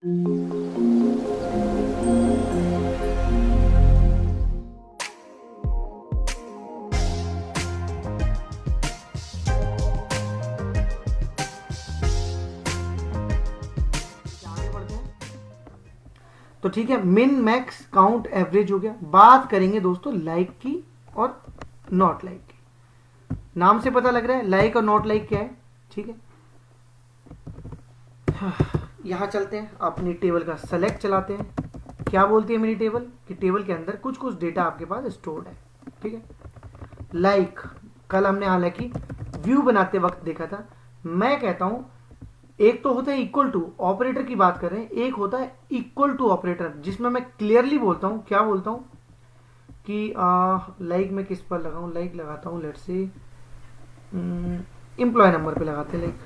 तो ठीक है, मिन मैक्स काउंट एवरेज हो गया। बात करेंगे दोस्तों लाइक की और नॉट लाइक की। नाम से पता लग रहा है लाइक और नॉट लाइक क्या है। ठीक है, यहां चलते हैं, अपनी टेबल का सेलेक्ट चलाते हैं। क्या बोलती है मेरी टेबल कि टेबल के अंदर कुछ कुछ डेटा आपके पास स्टोर्ड है। ठीक है, लाइक कल हमने हालांकि व्यू बनाते वक्त देखा था। मैं कहता हूं एक तो होता है इक्वल टू, ऑपरेटर की बात कर रहे हैं, एक होता है इक्वल टू ऑपरेटर, जिसमें मैं क्लियरली बोलता हूं, क्या बोलता हूं कि लाइक मैं किस पर लगाऊं, लाइक लगाता हूं लेट्स से एम्प्लॉय नंबर पे लगाते हैं लाइक।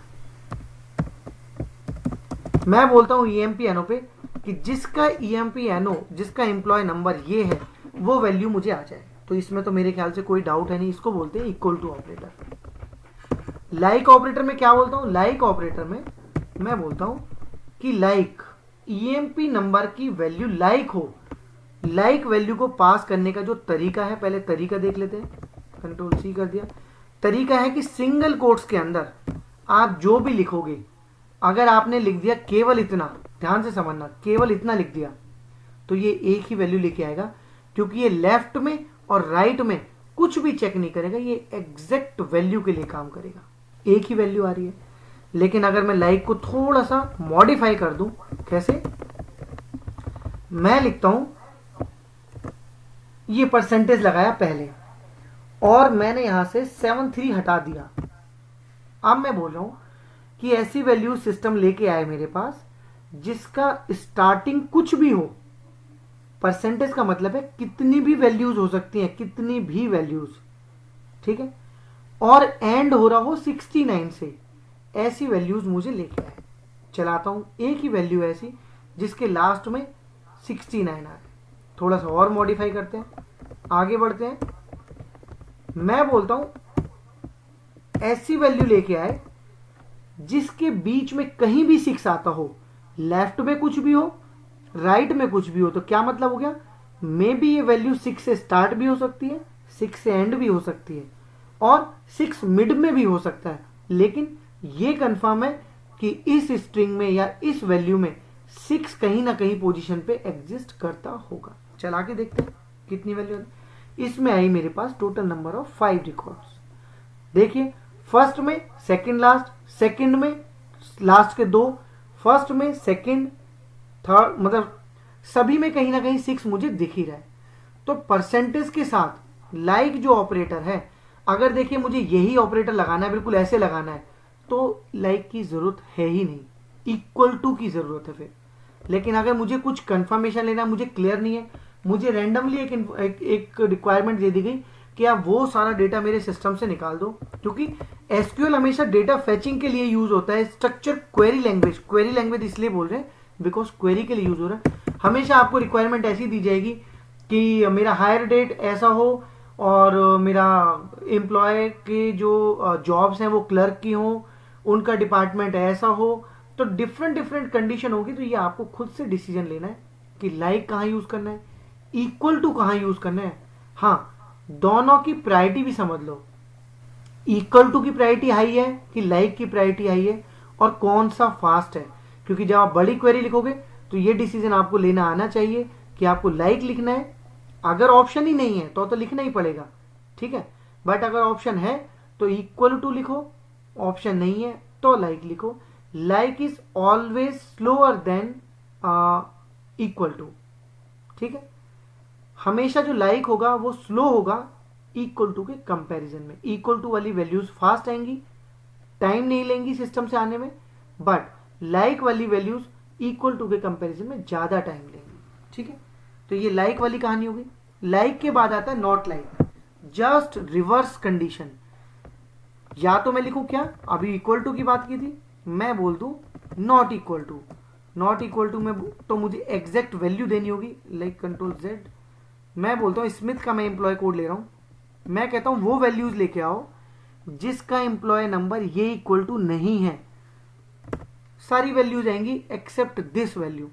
मैं बोलता हूं ईएमपी पे कि जिसका ईएमपी जिसका एम्प्लॉय नंबर ये है वो वैल्यू मुझे आ जाए। तो इसमें तो मेरे ख्याल से कोई डाउट है नहीं, इसको बोलते हैं equal to operator. Like operator में क्या बोलता हूं, लाइक ऑपरेटर में मैं बोलता हूं कि लाइक ईएमपी नंबर की वैल्यू लाइक हो। लाइक वैल्यू को पास करने का जो तरीका है, पहले तरीका देख लेते हैं, कंट्रोल सी कर दिया। तरीका है कि सिंगल कोट्स के अंदर आप जो भी लिखोगे, अगर आपने लिख दिया केवल इतना, ध्यान से समझना, केवल इतना लिख दिया तो ये एक ही वैल्यू लेके आएगा, क्योंकि ये लेफ्ट में और राइट में कुछ भी चेक नहीं करेगा, ये एग्जैक्ट वैल्यू के लिए काम करेगा, एक ही वैल्यू आ रही है। लेकिन अगर मैं लाइक को थोड़ा सा मॉडिफाई कर दूं, कैसे, मैं लिखता हूं ये परसेंटेज लगाया पहले और मैंने यहां से 73 हटा दिया। अब मैं बोल रहा हूं कि ऐसी वैल्यू सिस्टम लेके आए मेरे पास जिसका स्टार्टिंग कुछ भी हो। परसेंटेज का मतलब है कितनी भी वैल्यूज हो सकती हैं, कितनी भी वैल्यूज, ठीक है, और एंड हो रहा हो 69 से, ऐसी वैल्यूज मुझे लेके आए। चलाता हूं, एक ही वैल्यू ऐसी जिसके लास्ट में 69 आ रहा है। थोड़ा सा और मॉडिफाई करते हैं, आगे बढ़ते हैं। मैं बोलता हूं ऐसी वैल्यू लेके आए जिसके बीच में कहीं भी 6 आता हो, लेफ्ट में कुछ भी हो, राइट में कुछ भी हो। तो क्या मतलब हो गया, मे बी ये वैल्यू 6 से स्टार्ट भी हो सकती है, 6 से एंड भी हो सकती है, और 6 मिड में भी हो सकता है, लेकिन ये कंफर्म है कि इस स्ट्रिंग में या इस वैल्यू में 6 कहीं ना कहीं पोजीशन पे एग्जिस्ट करता होगा। चला के देखते हैं कितनी वैल्यू। इसमें आई मेरे पास टोटल नंबर ऑफ 5 रिकॉर्ड्स। देखिए, फर्स्ट में सेकंड लास्ट, सेकंड में लास्ट के 2, फर्स्ट में सेकंड थर्ड, मतलब सभी में कहीं ना कहीं 6 मुझे दिख ही रहा है। तो परसेंटेज के साथ लाइक जो ऑपरेटर है, अगर देखिए मुझे यही ऑपरेटर लगाना है, बिल्कुल ऐसे लगाना है, तो लाइक की जरूरत है ही नहीं, इक्वल टू की जरूरत है फिर। लेकिन अगर मुझे कुछ कंफर्मेशन लेना, मुझे क्लियर नहीं है, मुझे रैंडमली एक रिक्वायरमेंट दे दी गई कि आप वो सारा डेटा मेरे सिस्टम से निकाल दो, क्योंकि एसक्यूएल हमेशा डेटा फेचिंग के लिए यूज होता है। स्ट्रक्चर क्वेरी लैंग्वेज इसलिए बोल रहे हैं बिकॉज क्वेरी के लिए यूज हो रहा है। हमेशा आपको रिक्वायरमेंट ऐसी दी जाएगी कि मेरा हायर डेट ऐसा हो और मेरा एम्प्लॉय के जो जॉब्स हैं वो क्लर्क की हो, उनका डिपार्टमेंट ऐसा हो। तो डिफरेंट कंडीशन होगी, तो ये आपको खुद से डिसीजन लेना है कि लाइक कहाँ यूज करना है, इक्वल टू कहाँ यूज करना है। हाँ, दोनों की प्रायोरिटी भी समझ लो, इक्वल टू की प्रायोरिटी हाई है कि लाइक की प्रायोरिटी हाई है, और कौन सा फास्ट है। क्योंकि जब आप बड़ी क्वेरी लिखोगे तो ये डिसीजन आपको लेना आना चाहिए कि आपको लाइक लिखना है। अगर ऑप्शन ही नहीं है तो लिखना ही पड़ेगा, ठीक है, बट अगर ऑप्शन है तो इक्वल टू लिखो, ऑप्शन नहीं है तो लाइक लिखो। Like is always slower than equal to, ठीक है, हमेशा जो लाइक होगा वो स्लो होगा इक्वल टू के कंपैरिजन में। इक्वल टू वाली वैल्यूज फास्ट आएंगी, टाइम नहीं लेंगी सिस्टम से आने में, बट लाइक वाली वैल्यूज इक्वल टू के कंपैरिजन में ज्यादा टाइम लेंगी, ठीक है। तो ये लाइक वाली कहानी होगी। लाइक के बाद आता है not like, just reverse condition. या तो मैं लिखूं क्या, अभी इक्वल टू की बात की थी, मैं बोल दूं not equal to. Not equal to में तो मुझे एग्जैक्ट वैल्यू देनी होगी, लाइक कंट्रोल जेड। मैं बोलता हूं स्मिथ का मैं एम्प्लॉय कोड ले रहा हूं, मैं कहता हूं वो वैल्यूज लेके आओ जिसका एम्प्लॉय नंबर ये इक्वल टू नहीं है। सारी वैल्यूज आएंगी एक्सेप्ट दिस वैल्यू।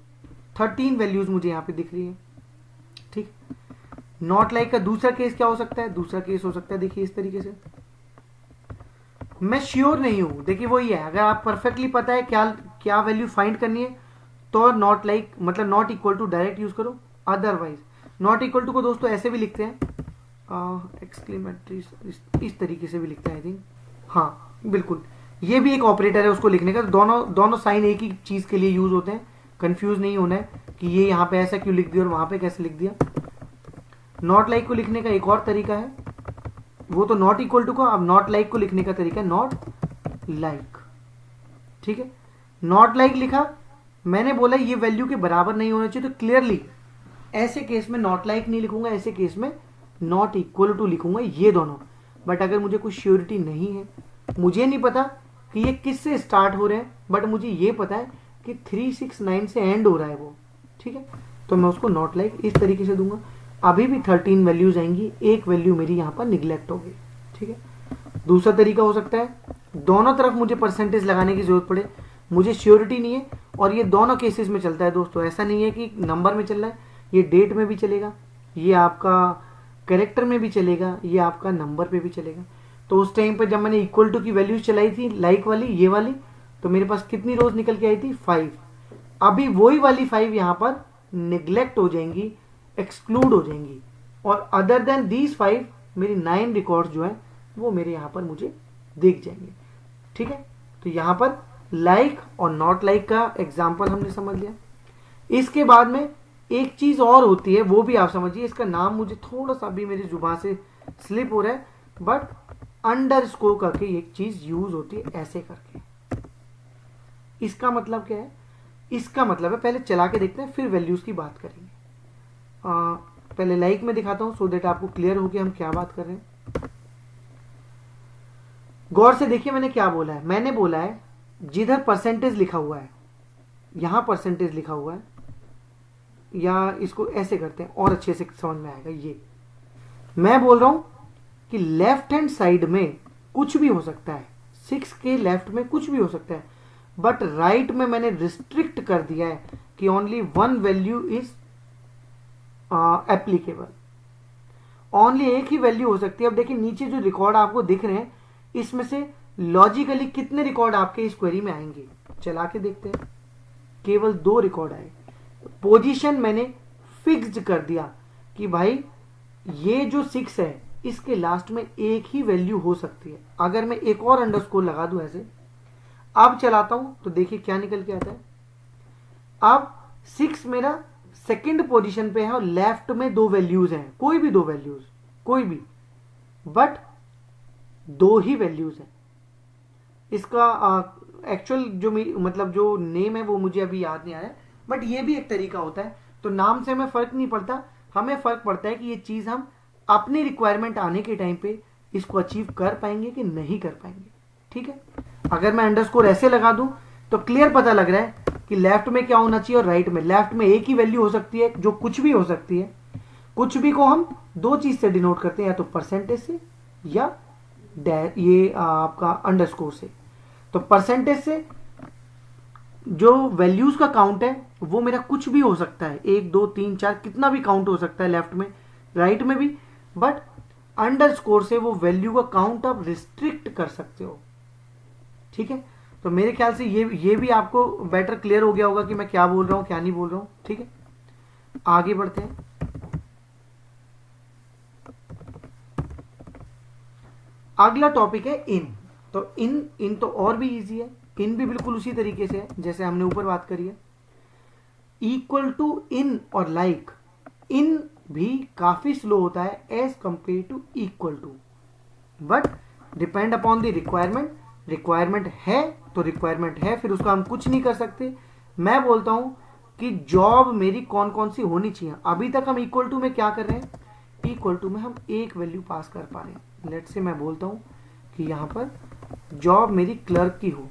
13 वैल्यूज मुझे यहाँ पे दिख रही है। ठीक, नॉट लाइक का दूसरा केस क्या हो सकता है? दूसरा केस हो सकता है देखिए इस तरीके से, मैं श्योर नहीं हूं, देखिए वही है, अगर आप परफेक्टली पता है क्या क्या वैल्यू फाइंड करनी है तो नॉट लाइक मतलब not equal to direct use करो। अदरवाइज नॉट इक्वल टू को दोस्तों ऐसे भी लिखते हैं, एक्सक्लेमेटरी इस तरीके से भी लिखते हैं आई थिंक, हाँ बिल्कुल, ये भी एक ऑपरेटर है उसको लिखने का। दोनों साइन एक ही चीज के लिए यूज होते हैं, कंफ्यूज नहीं होना है कि ये यहाँ पे ऐसा क्यों लिख दिया और वहां पे कैसे लिख दिया। नॉट लाइक को लिखने का एक और तरीका है, वो तो नॉट इक्वल टू का, अब नॉट लाइक को लिखने का तरीका है नॉट लाइक। ठीक है, नॉट लाइक लिखा, मैंने बोला ये वैल्यू के बराबर नहीं होना चाहिए, तो क्लियरली ऐसे केस में नॉट लाइक नहीं लिखूंगा, ऐसे केस में नॉट इक्वल टू लिखूंगा, ये दोनों। बट अगर मुझे कुछ श्योरिटी नहीं है, मुझे नहीं पता कि ये किससे स्टार्ट हो रहे हैं, बट मुझे ये पता है कि 369 से एंड हो रहा है वो, ठीक है, तो मैं उसको नॉट लाइक इस तरीके से दूंगा। अभी भी 13 वैल्यूज आएंगी, एक वैल्यू मेरी यहाँ पर निगलेक्ट होगी। ठीक है, दूसरा तरीका हो सकता है दोनों तरफ मुझे परसेंटेज लगाने की जरूरत पड़े, मुझे श्योरिटी नहीं है, और ये दोनों केसेस में चलता है दोस्तों, ऐसा नहीं है कि नंबर में चल रहा है, ये डेट में भी चलेगा, ये आपका कैरेक्टर में भी चलेगा, ये आपका नंबर पे भी चलेगा। तो उस टाइम पे जब मैंने इक्वल टू की वैल्यूज चलाई थी लाइक वाली, ये वाली, तो मेरे पास कितनी रोज निकल के आई थी? 5। अभी वही वाली 5 यहाँ पर निगलेक्ट हो जाएंगी, एक्सक्लूड हो जाएंगी, और अदर देन दीज 5 मेरी 9 रिकॉर्ड्स जो है वो मेरे यहाँ पर मुझे दिख जाएंगे। ठीक है, तो यहाँ पर लाइक और नॉट लाइक का एग्जाम्पल हमने समझ लिया। इसके बाद में एक चीज और होती है, वो भी आप समझिए, इसका नाम मुझे थोड़ा सा भी मेरी जुबान से स्लिप हो रहा है, बट अंडरस्कोर करके एक चीज यूज होती है ऐसे करके। इसका मतलब क्या है? इसका मतलब है, पहले चला के देखते हैं फिर वैल्यूज की बात करेंगे। पहले लाइक में दिखाता हूं सो देट आपको क्लियर हो कि हम क्या बात कर रहे हैं। गौर से देखिए मैंने क्या बोला है, मैंने बोला है जिधर परसेंटेज लिखा हुआ है, यहां परसेंटेज लिखा हुआ है, या इसको ऐसे करते हैं और अच्छे से समझ में आएगा। ये मैं बोल रहा हूं कि लेफ्ट हैंड साइड में कुछ भी हो सकता है, 6 के लेफ्ट में कुछ भी हो सकता है, बट राइट में मैंने रिस्ट्रिक्ट कर दिया है कि only one value is applicable, only एक ही वैल्यू हो सकती है। अब देखिए नीचे जो रिकॉर्ड आपको दिख रहे हैं, इसमें से लॉजिकली कितने रिकॉर्ड आपके इस क्वेरी में आएंगे, चला के देखते हैं। केवल 2 रिकॉर्ड आए। पोजीशन मैंने फिक्स्ड कर दिया कि भाई ये जो 6 है इसके लास्ट में एक ही वैल्यू हो सकती है। अगर मैं एक और अंडरस्कोर लगा दूं ऐसे, अब चलाता हूं तो देखिए क्या निकल के आता है। अब 6 मेरा सेकंड पोजीशन पे है और लेफ्ट में 2 वैल्यूज हैं, कोई भी 2 वैल्यूज, कोई भी, बट 2 ही वैल्यूज हैं। इसका एक्चुअल जो मतलब जो नेम है वो मुझे अभी याद नहीं आया, बट ये भी एक तरीका होता है। तो नाम से हमें फर्क नहीं पड़ता, हमें फर्क पड़ता है कि ये चीज हम अपनी रिक्वायरमेंट आने के टाइम पे इसको अचीव कर पाएंगे कि नहीं कर पाएंगे। ठीक है, अगर मैं अंडरस्कोर ऐसे लगा दूं तो क्लियर पता लग रहा है कि लेफ्ट में क्या होना चाहिए और राइट में। लेफ्ट में एक ही वैल्यू हो सकती है जो कुछ भी हो सकती है। कुछ भी को हम 2 चीज से डिनोट करते हैं, या तो परसेंटेज से या ये आपका अंडरस्कोर से। तो परसेंटेज से जो वैल्यूज का काउंट है वो मेरा कुछ भी हो सकता है, 1 2 3 4 कितना भी काउंट हो सकता है, लेफ्ट में राइट में भी, बट अंडरस्कोर से वो वैल्यू का काउंट आप रिस्ट्रिक्ट कर सकते हो। ठीक है, तो मेरे ख्याल से ये भी आपको बेटर क्लियर हो गया होगा कि मैं क्या बोल रहा हूं क्या नहीं बोल रहा हूं। ठीक है, आगे बढ़ते हैं। अगला टॉपिक है इन। तो इन तो और भी इजी है, इन भी बिल्कुल उसी तरीके से है जैसे हमने ऊपर बात करी है। इक्वल टू इन और लाइक, इन भी काफी स्लो होता है as compare to equal to, but depend upon the requirement. Requirement है तो रिक्वायरमेंट है, फिर उसका हम कुछ नहीं कर सकते। मैं बोलता हूं कि जॉब मेरी कौन कौन सी होनी चाहिए। अभी तक हम इक्वल टू में क्या कर रहे हैं, इक्वल टू में हम एक वैल्यू पास कर पा रहे हैं। लेट से मैं बोलता हूं कि यहां पर जॉब मेरी क्लर्क की हो,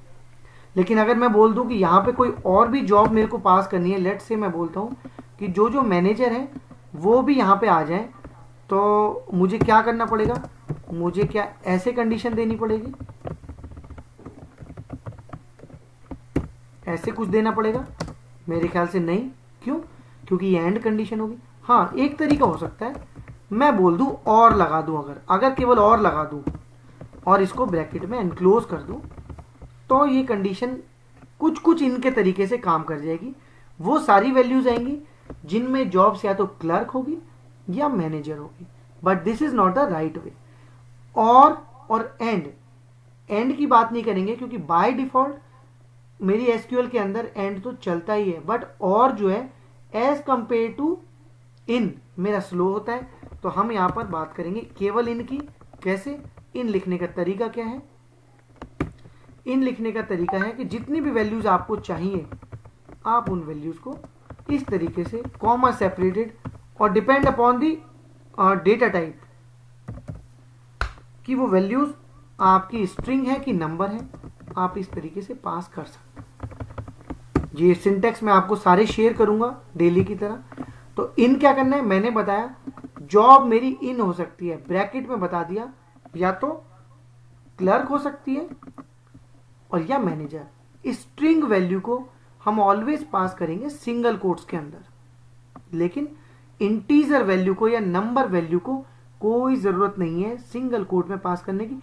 लेकिन अगर मैं बोल दूं कि यहां पे कोई और भी जॉब मेरे को पास करनी है, लेट से मैं बोलता हूं कि जो मैनेजर है वो भी यहां पे आ जाए, तो मुझे क्या करना पड़ेगा, मुझे क्या ऐसे कंडीशन देनी पड़ेगी, ऐसे कुछ देना पड़ेगा? मेरे ख्याल से नहीं। क्यों? क्योंकि ये एंड कंडीशन होगी। हाँ, एक तरीका हो सकता है, मैं बोल दूं और लगा दूं, अगर केवल और लगा दूं और इसको ब्रैकेट में एनक्लोज कर दूं, तो ये कंडीशन कुछ कुछ इनके तरीके से काम कर जाएगी। वो सारी वैल्यूज आएंगी जिनमें जॉब्स या तो क्लर्क होगी या मैनेजर होगी, but this is not the right way. और एंड की बात नहीं करेंगे, क्योंकि बाय डिफॉल्ट मेरी एसक्यूएल के अंदर एंड तो चलता ही है, बट और जो है एज कंपेयर टू इन मेरा स्लो होता है। तो हम यहां पर बात करेंगे केवल इन की। कैसे? इन लिखने का तरीका क्या है? इन लिखने का तरीका है कि जितनी भी वैल्यूज आपको चाहिए, आप उन वैल्यूज को इस तरीके से कॉमा सेपरेटेड और depend upon the data type कि वो वैल्यूज आपकी स्ट्रिंग है कि नंबर है, आप इस तरीके से पास कर सकते हैं। ये सिंटेक्स मैं आपको सारे शेयर करूंगा डेली की तरह। तो इन क्या करना है? मैंने बताया जॉब मेरी इन हो सकती है, ब्रैकेट में बता दिया, या तो क्लर्क हो सकती है और या मैनेजर। स्ट्रिंग वैल्यू को हम ऑलवेज पास करेंगे सिंगल कोट्स के अंदर, लेकिन इंटीजर वैल्यू को या नंबर वैल्यू को कोई जरूरत नहीं है सिंगल कोट में पास करने की।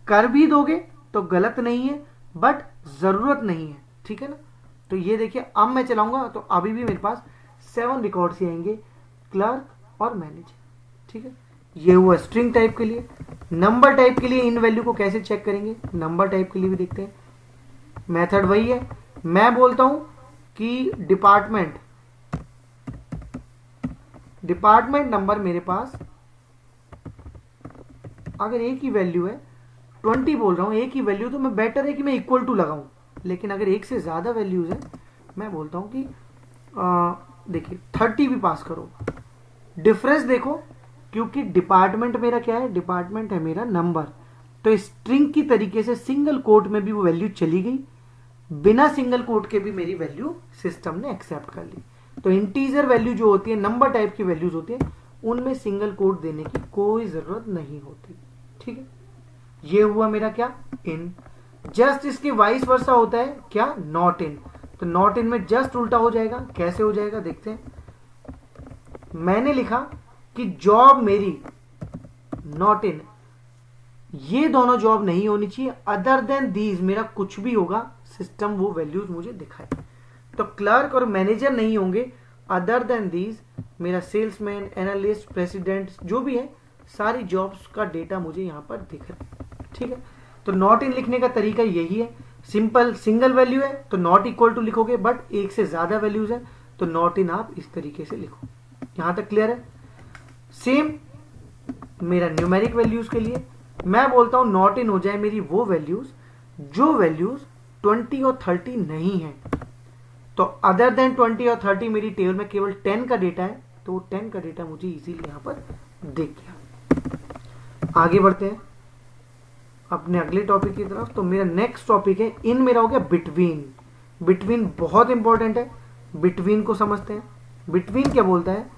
कर भी दोगे तो गलत नहीं है, बट जरूरत नहीं है, ठीक है ना। तो ये देखिए, अब मैं चलाऊंगा तो अभी भी मेरे पास 7 रिकॉर्ड्स ही आएंगे, क्लर्क और मैनेजर, ठीक है। ये हुआ स्ट्रिंग टाइप के लिए। नंबर टाइप के लिए इन वैल्यू को कैसे चेक करेंगे? नंबर टाइप के लिए भी देखते हैं। मेथड वही है, मैं बोलता हूं कि डिपार्टमेंट नंबर मेरे पास अगर एक ही वैल्यू है, 20 बोल रहा हूं एक ही वैल्यू, तो मैं बेटर है कि मैं इक्वल टू लगाऊं। लेकिन अगर एक से ज्यादा वैल्यूज है, मैं बोलता हूं कि देखिए 30 भी पास करो। डिफरेंस देखो, क्योंकि डिपार्टमेंट मेरा क्या है? डिपार्टमेंट है मेरा नंबर। तो स्ट्रिंग की तरीके से सिंगल कोट में भी वो वैल्यू चली गई, बिना सिंगल कोट के भी मेरी वैल्यू सिस्टम ने एक्सेप्ट कर ली। तो इंटीजर वैल्यू जो होती है, नंबर टाइप की वैल्यूज होती है, उनमें सिंगल कोट देने की कोई जरूरत नहीं होती, ठीक है। ये हुआ मेरा क्या? इन। जस्ट इसके वाइस वर्सा होता है क्या? Not in. तो नॉट इन में जस्ट उल्टा हो जाएगा। कैसे हो जाएगा देखते हैं। मैंने लिखा कि जॉब मेरी नॉट इन, ये दोनों जॉब नहीं होनी चाहिए, अदर देन दीज मेरा कुछ भी होगा, सिस्टम वो वैल्यूज मुझे दिखाए। तो क्लर्क और मैनेजर नहीं होंगे, अदर देन दीज मेरा सेल्समैन, एनालिस्ट, प्रेसिडेंट जो भी है, सारी जॉब्स का डेटा मुझे यहां पर दिख रहा है, ठीक है। तो नॉट इन लिखने का तरीका यही है। सिंपल सिंगल वैल्यू है तो नॉट इक्वल टू लिखोगे, बट एक से ज्यादा वैल्यूज है तो नॉट इन आप इस तरीके से लिखो। यहां तक क्लियर है? सेम मेरा न्यूमेरिक वैल्यूज के लिए मैं बोलता हूं नॉट इन हो जाए मेरी वो वैल्यूज जो वैल्यूज 20 और 30 नहीं है। तो अदर देन 20 और 30 मेरी टेबल में केवल 10 का डेटा है, तो वो 10 का डेटा मुझे इजीली यहां पर दिख गया। आगे बढ़ते हैं अपने अगले टॉपिक की तरफ। तो मेरा नेक्स्ट टॉपिक है, इन मेरा हो गया बिटवीन। बिटवीन बहुत इंपॉर्टेंट है, बिटवीन को समझते हैं। बिटवीन क्या बोलता है?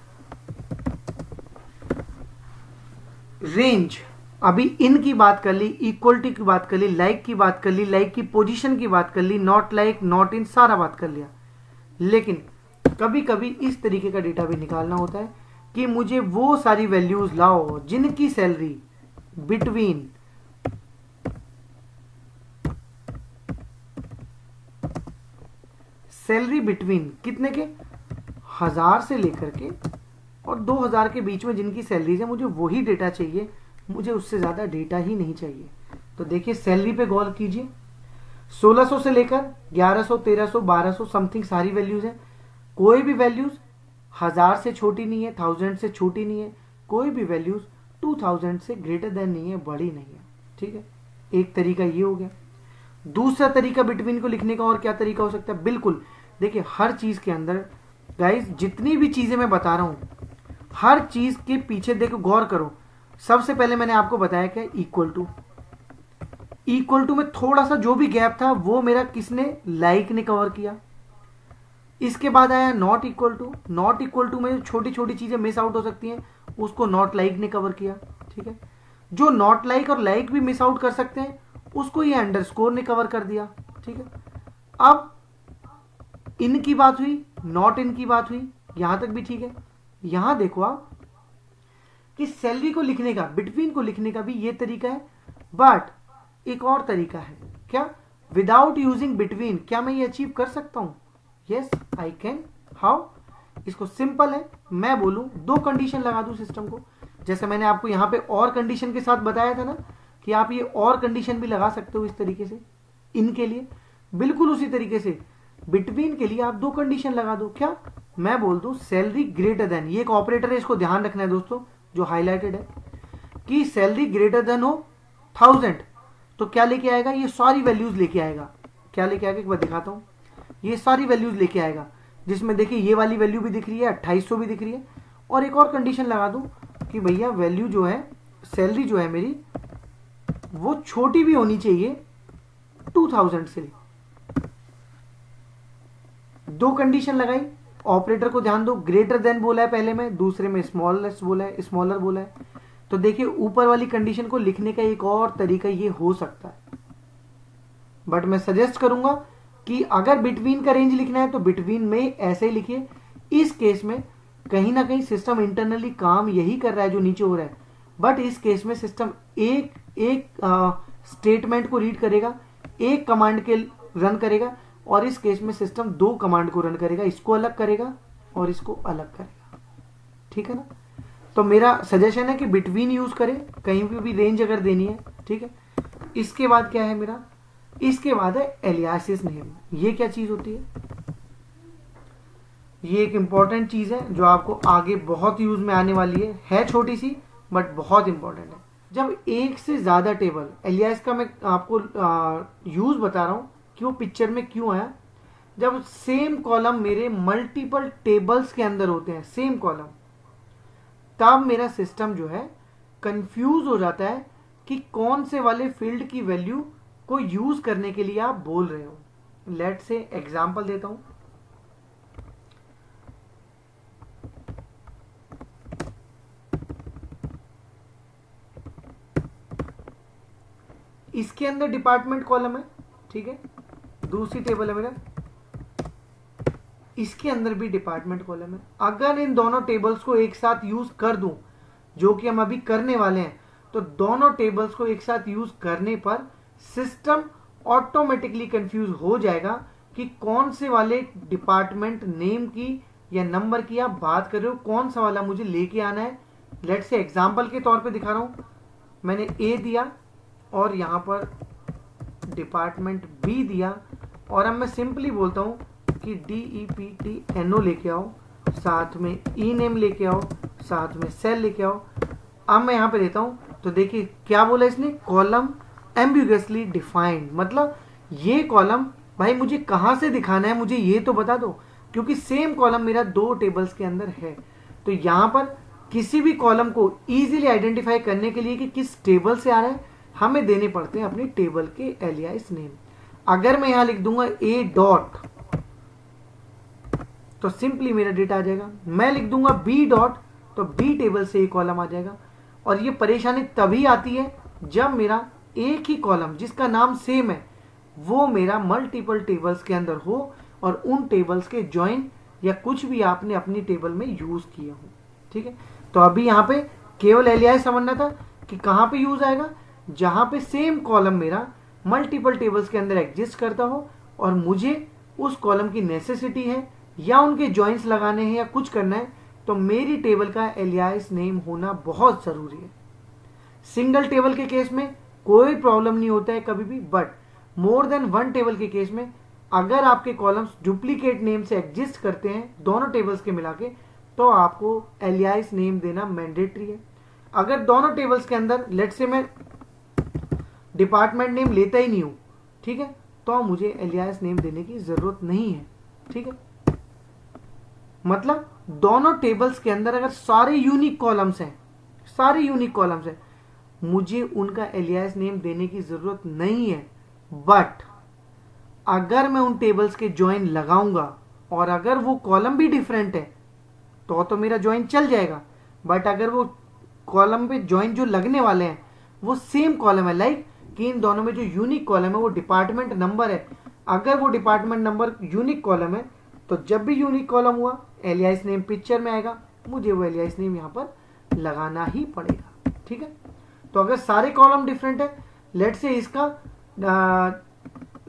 रेंज। अभी इन की बात कर ली, इक्वलिटी की बात कर ली, लाइक की बात कर ली, लाइक की पोजीशन की बात कर ली, नॉट लाइक, नॉट इन, सारा बात कर लिया। लेकिन कभी कभी इस तरीके का डेटा भी निकालना होता है कि मुझे वो सारी वैल्यूज लाओ जिनकी सैलरी बिटवीन कितने के? 1000 से लेकर के और 2000 के बीच में जिनकी सैलरीज है, मुझे वही डेटा चाहिए, मुझे उससे ज्यादा डेटा ही नहीं चाहिए। तो देखिए सैलरी पे गौर कीजिए, 1600 से लेकर 1100, 1300, 1200 समथिंग सारी वैल्यूज है। कोई भी वैल्यूज 1000 से छोटी नहीं है, 1000 से छोटी नहीं है, कोई भी वैल्यूज 2000 से ग्रेटर देन नहीं है, बड़ी नहीं है, ठीक है। एक तरीका ये हो गया। दूसरा तरीका बिटवीन को लिखने का और क्या तरीका हो सकता है? बिल्कुल देखिए, हर चीज के अंदर गाइस जितनी भी चीजें मैं बता रहा हूं, हर चीज के पीछे देखो, गौर करो। सबसे पहले मैंने आपको बताया क्या? Equal to. इक्वल टू में थोड़ा सा जो भी गैप था वो मेरा किसने? लाइक ने कवर किया। इसके बाद आया not equal to. Not equal to में छोटी छोटी चीजें मिस आउट हो सकती हैं, उसको नॉट लाइक ने कवर किया, ठीक है। जो नॉट लाइक और लाइक भी मिस आउट कर सकते हैं, उसको ये अंडरस्कोर ने कवर कर दिया, ठीक है। अब इन की बात हुई, नॉट इन की बात हुई, यहां तक भी ठीक है। यहां देखो आप कि सैलरी को लिखने का, बिटवीन को लिखने का भी ये तरीका है, बट एक और तरीका है। क्या? विदाउट यूजिंग बिटवीन क्या मैं ये अचीव कर सकता हूं? Yes I can. हाउ? इसको सिंपल है, मैं बोलूं दो कंडीशन लगा दूं सिस्टम को, जैसे मैंने आपको यहां पे और कंडीशन के साथ बताया था ना कि आप ये और कंडीशन भी लगा सकते हो इस तरीके से इनके लिए, बिल्कुल उसी तरीके से बिटवीन के लिए आप दो कंडीशन लगा दो। क्या? मैं बोल दूं सैलरी ग्रेटर देन, ये एक ऑपरेटर है, इसको ध्यान रखना है दोस्तों जो हाईलाइटेड है, कि सैलरी ग्रेटर देन हो 1000, तो क्या लेके आएगा? ये सारी वैल्यूज लेके आएगा। क्या लेके आएगा एक बार दिखाता हूं, ये सारी वैल्यूज लेके आएगा, जिसमें देखिए ये वाली वैल्यू भी दिख रही है, 2800 भी दिख रही है। और एक और कंडीशन लगा दूं कि भैया वैल्यू जो है, सैलरी जो है मेरी, वो छोटी भी होनी चाहिए 2000 से। दो कंडीशन लगाई, ऑपरेटर को ध्यान दो, ग्रेटर देन बोला है पहले में, दूसरे में स्मॉलेस्ट बोला है, स्मॉलर बोला है। तो देखिए ऊपर वाली कंडीशन को लिखने का एक और तरीका ये हो सकता है, बट मैं सजेस्ट करूंगा कि अगर बिटवीन का रेंज लिखना है तो बिटवीन में ऐसे ही लिखिए। इस केस में कहीं ना कहीं सिस्टम इंटरनली काम यही कर रहा है जो नीचे हो रहा है, बट इस केस में सिस्टम एक स्टेटमेंट को रीड करेगा, एक कमांड के रन करेगा, और इस केस में सिस्टम दो कमांड को रन करेगा, इसको अलग करेगा और इसको अलग करेगा। ठीक है ना? तो मेरा सजेशन है कि बिटवीन यूज करें कहीं भी रेंज अगर देनी है। ठीक है, इसके बाद क्या है मेरा, इसके बाद है एलियासिस नेम। ये क्या चीज होती है? ये एक इंपॉर्टेंट चीज है जो आपको आगे बहुत यूज में आने वाली है छोटी सी बट बहुत इंपॉर्टेंट है। जब एक से ज्यादा टेबल, एलियास का मैं आपको यूज बता रहा हूं कि वो पिक्चर में क्यों आया, जब सेम कॉलम मेरे मल्टीपल टेबल्स के अंदर होते हैं, सेम कॉलम, तब मेरा सिस्टम जो है कंफ्यूज हो जाता है कि कौन से वाले फील्ड की वैल्यू को यूज करने के लिए आप बोल रहे हो। लेट से एग्जांपल देता हूं, इसके अंदर डिपार्टमेंट कॉलम है, ठीक है, दूसरी टेबल है मेरा, इसके अंदर भी डिपार्टमेंट कॉलम है। अगर इन दोनों टेबल्स को एक साथ यूज कर दूं, जो कि हम अभी करने वाले हैं, तो दोनों टेबल्स को एक साथ यूज करने पर सिस्टम ऑटोमेटिकली कंफ्यूज हो जाएगा कि कौन से वाले डिपार्टमेंट नेम की या नंबर की आप बात कर रहे हो, कौन सा वाला मुझे लेके आना है। लेट से एग्जांपल के तौर पे दिखा रहा हूं, मैंने ए दिया और यहां पर डिपार्टमेंट बी दिया, और अब मैं सिंपली बोलता हूं कि DEPTNO लेके आओ, साथ में ई नेम लेके आओ, साथ में सेल लेके आओ। अब मैं यहां पे देता हूं तो देखिए क्या बोला इसने, कॉलम एम्बिगुअसली डिफाइंड, मतलब ये कॉलम भाई मुझे कहां से दिखाना है मुझे ये तो बता दो, क्योंकि सेम कॉलम मेरा दो टेबल्स के अंदर है। तो यहां पर किसी भी कॉलम को इजीली आइडेंटिफाई करने के लिए कि किस टेबल से आ रहा है, हमें देने पड़ते हैं अपनी टेबल के एलियास नेम। अगर मैं यहां लिख दूंगा ए डॉट, तो सिंपली मेरा डेटा आ जाएगा। मैं लिख दूंगा बी डॉट, तो बी टेबल से एक कॉलम आ जाएगा। और ये परेशानी तभी आती है जब मेरा एक ही कॉलम जिसका नाम सेम है वो मेरा मल्टीपल टेबल्स के अंदर हो और उन टेबल्स के ज्वाइन या कुछ भी आपने अपनी टेबल में यूज किए हो। ठीक है, तो अभी यहां पे केवल एलियास समझना था कि कहां पे यूज आएगा, जहां पे सेम कॉलम मेरा मल्टीपल टेबल्स के अंदर एग्जिस्ट करता हो और मुझे उस कॉलम की नेसेसिटी है या उनके जॉइंट्स लगाने हैं या कुछ करना है, तो मेरी टेबल का एलियास नेम होना बहुत जरूरी है। सिंगल टेबल के केस में कोई प्रॉब्लम नहीं होता है कभी भी, but more than one table के केस में अगर आपके कॉलम्स डुप्लीकेट नेम से एग्जिस्ट करते हैं दोनों टेबल्स के मिला के, तो आपको एलियास नेम देना मैंडेटरी है। अगर दोनों टेबल्स के अंदर लेट से मैं डिपार्टमेंट नेम लेता ही नहीं हूं, ठीक है, तो मुझे एलियास नेम देने की जरूरत नहीं है। ठीक है, मतलब दोनों टेबल्स के अंदर अगर सारे यूनिक कॉलम्स हैं, सारे यूनिक कॉलम्स हैं, मुझे उनका एलियास नेम देने की जरूरत नहीं है। बट अगर मैं उन टेबल्स के ज्वाइन लगाऊंगा और अगर वो कॉलम भी डिफरेंट है तो मेरा ज्वाइन चल जाएगा। बट अगर वो कॉलम पे ज्वाइन जो लगने वाले हैं वो सेम कॉलम है, लाइक कि इन दोनों में जो यूनिक कॉलम है वो डिपार्टमेंट नंबर है, अगर वो डिपार्टमेंट नंबर यूनिक कॉलम है तो जब भी यूनिक कॉलम हुआ एलियास नेम पिक्चर में आएगा, मुझे वो एलियास नेम यहाँ पर लगाना ही पड़ेगा। ठीक है, तो अगर सारे कॉलम डिफरेंट है, लेट से इसका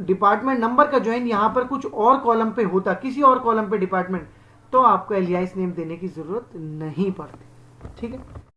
डिपार्टमेंट नंबर का ज्वाइन यहाँ पर कुछ और कॉलम पे होता, किसी और कॉलम पे डिपार्टमेंट, तो आपको एलियास नेम देने की जरूरत नहीं पड़ती। ठीक है।